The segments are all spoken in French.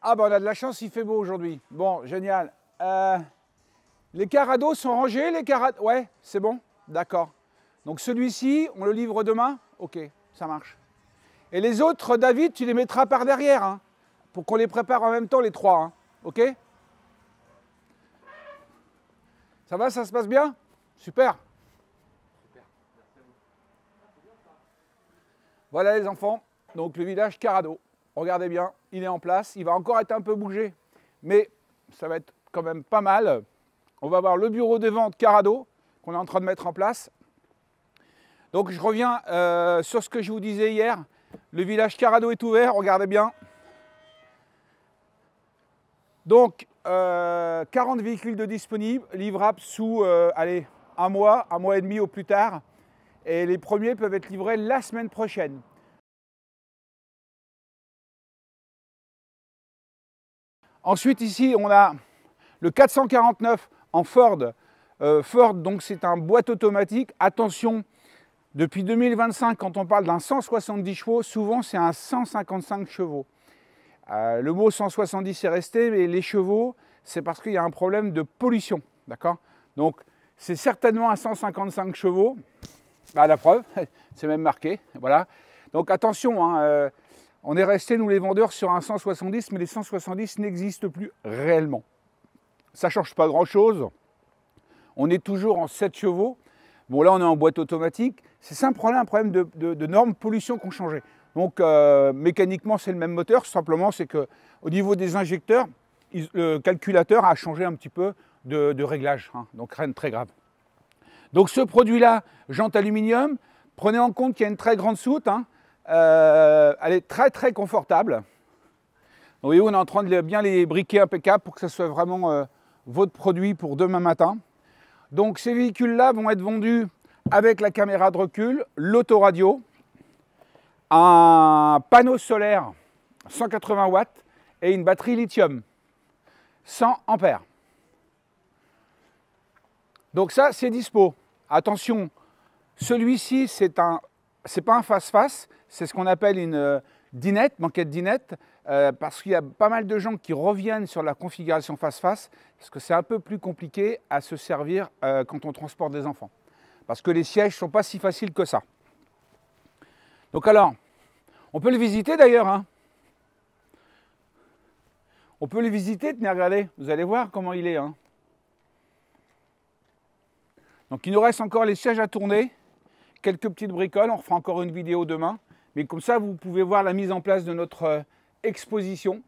Ah ben on a de la chance, il fait beau aujourd'hui. Bon, génial. Les carados sont rangés, les carados. Ouais, c'est bon. D'accord. Donc celui-ci, on le livre demain. Ok, ça marche. Et les autres, David, tu les mettras par derrière, hein, pour qu'on les prépare en même temps les trois. Hein. Ok? Ça va, ça se passe bien? Super. Voilà les enfants, donc le village Carado. Regardez bien, il est en place. Il va encore être un peu bougé, mais ça va être quand même pas mal. On va voir le bureau de vente Carado qu'on est en train de mettre en place. Donc je reviens sur ce que je vous disais hier. Le village Carado est ouvert, regardez bien. Donc 40 véhicules de disponibles, livrables sous allez, un mois et demi au plus tard. Et les premiers peuvent être livrés la semaine prochaine. Ensuite ici on a le 449 en Ford. Ford donc c'est un boîte automatique. Attention, depuis 2025 quand on parle d'un 170 chevaux, souvent c'est un 155 chevaux. Le mot 170 est resté, mais les chevaux c'est parce qu'il y a un problème de pollution. D'accord? Donc c'est certainement un 155 chevaux. Bah, la preuve, c'est même marqué, voilà. Donc attention, hein, on est resté, nous les vendeurs, sur un 170, mais les 170 n'existent plus réellement. Ça ne change pas grand-chose. On est toujours en 7 chevaux. Bon, là, on est en boîte automatique. C'est simplement un problème de normes pollution qu'on changeait. Donc mécaniquement, c'est le même moteur. Simplement, c'est qu'au niveau des injecteurs, le calculateur a changé un petit peu de réglage. Hein, donc rien de très grave. Donc ce produit-là, jante aluminium, prenez en compte qu'il y a une très grande soute, hein, elle est très très confortable. Donc, vous voyez, on est en train de bien les briquer impeccable pour que ce soit vraiment votre produit pour demain matin. Donc ces véhicules-là vont être vendus avec la caméra de recul, l'autoradio, un panneau solaire 180 watts et une batterie lithium 100 ampères. Donc ça, c'est dispo. Attention, celui-ci, c'est pas un face-face, c'est ce qu'on appelle une dinette, banquette dinette, parce qu'il y a pas mal de gens qui reviennent sur la configuration face-face, parce que c'est un peu plus compliqué à se servir quand on transporte des enfants. Parce que les sièges ne sont pas si faciles que ça. Donc alors, on peut le visiter d'ailleurs. Hein. On peut le visiter, tenez, regardez, vous allez voir comment il est. Hein. Donc il nous reste encore les sièges à tourner, quelques petites bricoles, on refera encore une vidéo demain. Mais comme ça, vous pouvez voir la mise en place de notre exposition.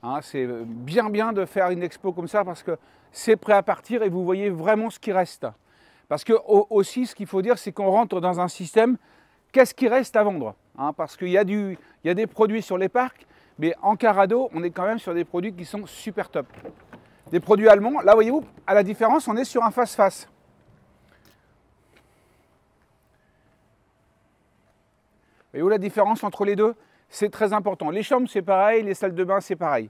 Hein, c'est bien de faire une expo comme ça parce que c'est prêt à partir et vous voyez vraiment ce qui reste. Parce que aussi, ce qu'il faut dire, c'est qu'on rentre dans un système, qu'est-ce qui reste à vendre? Hein, parce qu'il y a des produits sur les parcs, mais en Carado, on est quand même sur des produits qui sont super top. Des produits allemands, là voyez-vous, à la différence, on est sur un face-face. Voyez-vous la différence entre les deux? C'est très important. Les chambres, c'est pareil, les salles de bain, c'est pareil.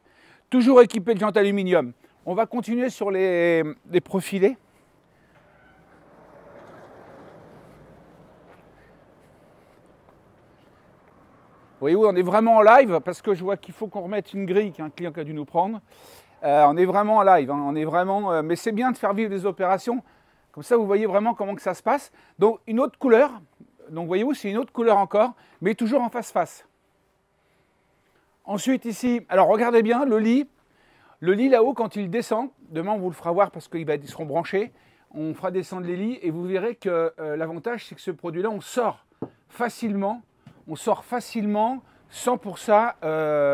Toujours équipées de jantes aluminium. On va continuer sur les profilés. Voyez-vous, on est vraiment en live, parce que je vois qu'il faut qu'on remette une grille qu'un client qui a dû nous prendre. On est vraiment en live, hein, on est vraiment, mais c'est bien de faire vivre des opérations, comme ça vous voyez vraiment comment que ça se passe. Donc une autre couleur, donc voyez-vous c'est une autre couleur encore, mais toujours en face-face. Ensuite ici, alors regardez bien le lit là-haut quand il descend, demain on vous le fera voir parce qu'ils seront branchés, on fera descendre les lits et vous verrez que l'avantage c'est que ce produit-là on sort facilement sans pour ça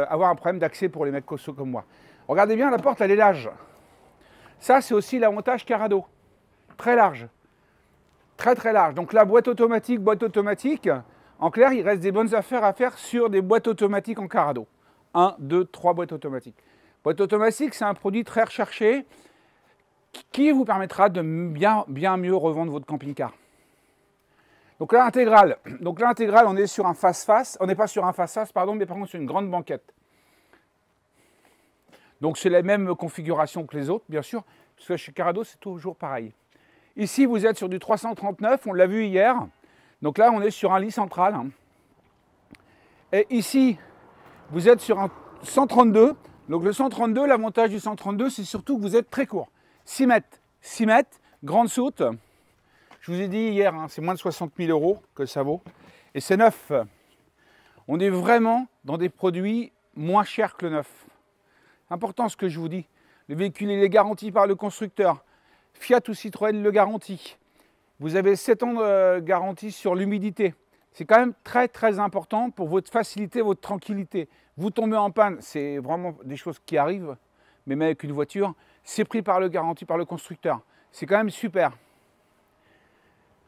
avoir un problème d'accès pour les mecs costauds comme moi. Regardez bien, la porte, elle est large. Ça, c'est aussi l'avantage Carado. Très large. Très, très large. Donc la boîte automatique. En clair, il reste des bonnes affaires à faire sur des boîtes automatiques en Carado. 1, 2, 3 boîtes automatiques. Boîte automatique, c'est un produit très recherché qui vous permettra de bien mieux revendre votre camping-car. Donc là, intégrale. On est sur un face-face. On n'est pas sur un face-face, pardon, mais par contre sur une grande banquette. Donc c'est la même configuration que les autres, bien sûr, parce que chez Carado, c'est toujours pareil. Ici, vous êtes sur du 339, on l'a vu hier. Donc là, on est sur un lit central. Et ici, vous êtes sur 132. Donc le 132, l'avantage du 132, c'est surtout que vous êtes très court. 6 mètres. 6 mètres, grande soute. Je vous ai dit hier, hein, c'est moins de 60 000 € que ça vaut. Et c'est neuf. On est vraiment dans des produits moins chers que le neuf. Important ce que je vous dis. Le véhicule il est garanti par le constructeur. Fiat ou Citroën le garantit. Vous avez 7 ans de garantie sur l'humidité. C'est quand même très très important pour votre facilité, votre tranquillité. Vous tombez en panne, c'est vraiment des choses qui arrivent, mais même avec une voiture, c'est pris par le garanti, par le constructeur. C'est quand même super.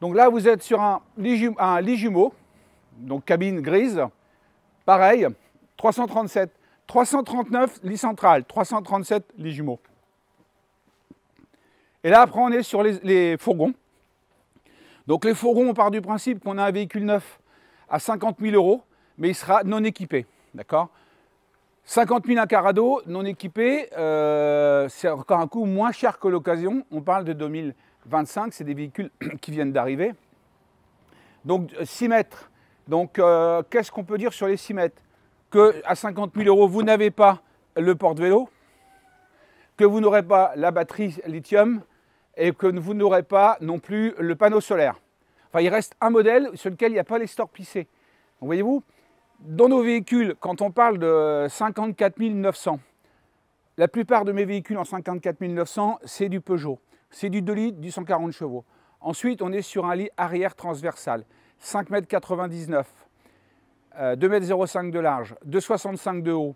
Donc là, vous êtes sur un lit jumeau, donc cabine grise, pareil, 337, 339 lit central, 337 lit jumeaux. Et là, après, on est sur les fourgons. Donc les fourgons, on part du principe qu'on a un véhicule neuf à 50 000 €, mais il sera non équipé, d'accord? 50 000 un Carrado non équipé, c'est encore un coût moins cher que l'occasion. On parle de 2025, c'est des véhicules qui viennent d'arriver. Donc 6 mètres. Donc qu'est-ce qu'on peut dire sur les 6 mètres? Qu'à 50 000 €, vous n'avez pas le porte-vélo, que vous n'aurez pas la batterie lithium et que vous n'aurez pas non plus le panneau solaire. Enfin, il reste un modèle sur lequel il n'y a pas les stores plissés. Donc, voyez-vous, dans nos véhicules, quand on parle de 54 900, la plupart de mes véhicules en 54 900, c'est du Peugeot. C'est du 2 litres, du 140 chevaux. Ensuite, on est sur un lit arrière transversal, 5,99 m, 2,05 m de large, 2,65 m de haut.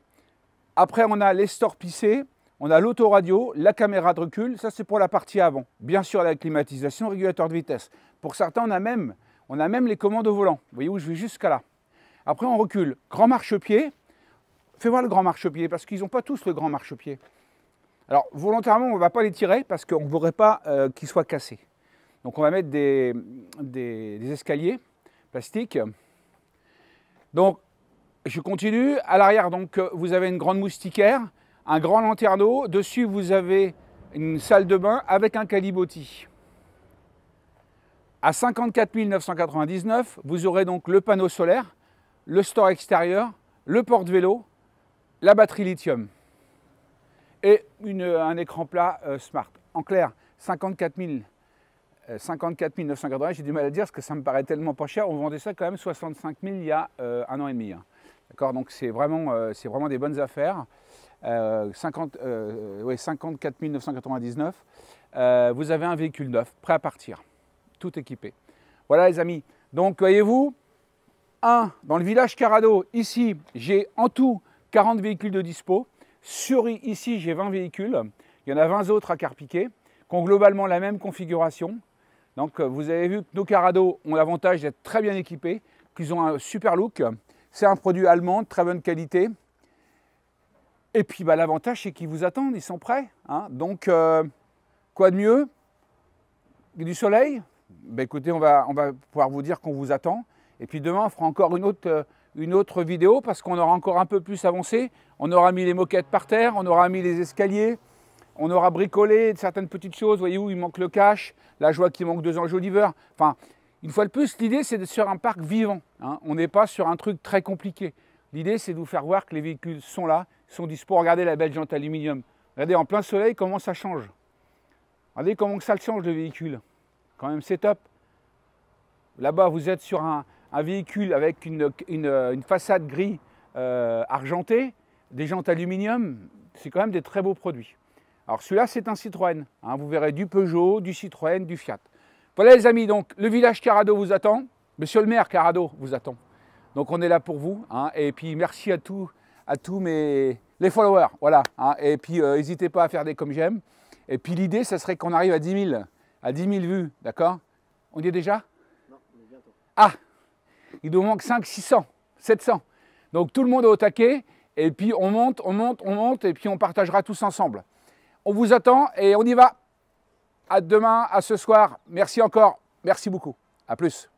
Après, on a les stores plissés, on a l'autoradio, la caméra de recul, ça c'est pour la partie avant. Bien sûr, la climatisation, régulateur de vitesse. Pour certains, on a même les commandes au volant. Vous voyez où je vais jusqu'à là. Après, on recule. Grand marchepied. Fais voir le grand marchepied, parce qu'ils n'ont pas tous le grand marchepied. Alors, volontairement, on ne va pas les tirer, parce qu'on ne voudrait pas qu'ils soient cassés. Donc, on va mettre des escaliers plastiques. Donc, je continue. À l'arrière, donc, vous avez une grande moustiquaire, un grand lanterneau. Dessus, vous avez une salle de bain avec un calibotis. À 54 999, vous aurez donc le panneau solaire, le store extérieur, le porte-vélo, la batterie lithium et un écran plat smart. En clair, 54 980, j'ai du mal à dire parce que ça me paraît tellement pas cher. On vendait ça quand même 65 000 il y a 1 an et demi. Hein. D'accord, donc c'est vraiment des bonnes affaires. 54 999. Vous avez un véhicule neuf, prêt à partir, tout équipé. Voilà les amis. Donc voyez-vous, dans le village Carrado, ici, j'ai en tout 40 véhicules de dispo. Ici, j'ai 20 véhicules. Il y en a 20 autres à Carpiquet, qui ont globalement la même configuration. Donc, vous avez vu que nos Carrado ont l'avantage d'être très bien équipés, qu'ils ont un super look. C'est un produit allemand, de très bonne qualité. Et puis, l'avantage, c'est qu'ils vous attendent, ils sont prêts. Hein. Donc, quoi de mieux? Du soleil? Écoutez, on va pouvoir vous dire qu'on vous attend. Et puis demain, on fera encore une autre vidéo parce qu'on aura encore un peu plus avancé. On aura mis les moquettes par terre, on aura mis les escaliers, on aura bricolé certaines petites choses. Voyez où il manque le cache. Là, je vois qu'il manque 2 enjoliveurs. Enfin, une fois de plus, l'idée, c'est d'être sur un parc vivant. Hein. On n'est pas sur un truc très compliqué. L'idée, c'est de vous faire voir que les véhicules sont là, sont dispo. Regardez la belle jante aluminium. Regardez en plein soleil comment ça change. Regardez comment ça change le véhicule. Quand même, c'est top. Là-bas, vous êtes sur un véhicule avec une façade gris argentée, des jantes aluminium, c'est quand même des très beaux produits. Alors celui-là, c'est un Citroën. Hein, vous verrez du Peugeot, du Citroën, du Fiat. Voilà les amis, donc le village Carrado vous attend. Monsieur le maire Carrado vous attend. Donc on est là pour vous. Hein, et puis merci à tous les followers. Voilà. Hein, et puis n'hésitez pas à faire des comme j'aime. Et puis l'idée, ça serait qu'on arrive à 10 000 vues. D'accord? On y est déjà? Non, on est bientôt. Ah, il nous manque 5, 600, 700. Donc tout le monde est au taquet, et puis on monte, et puis on partagera tous ensemble. On vous attend et on y va. À demain, à ce soir. Merci encore, merci beaucoup. À plus.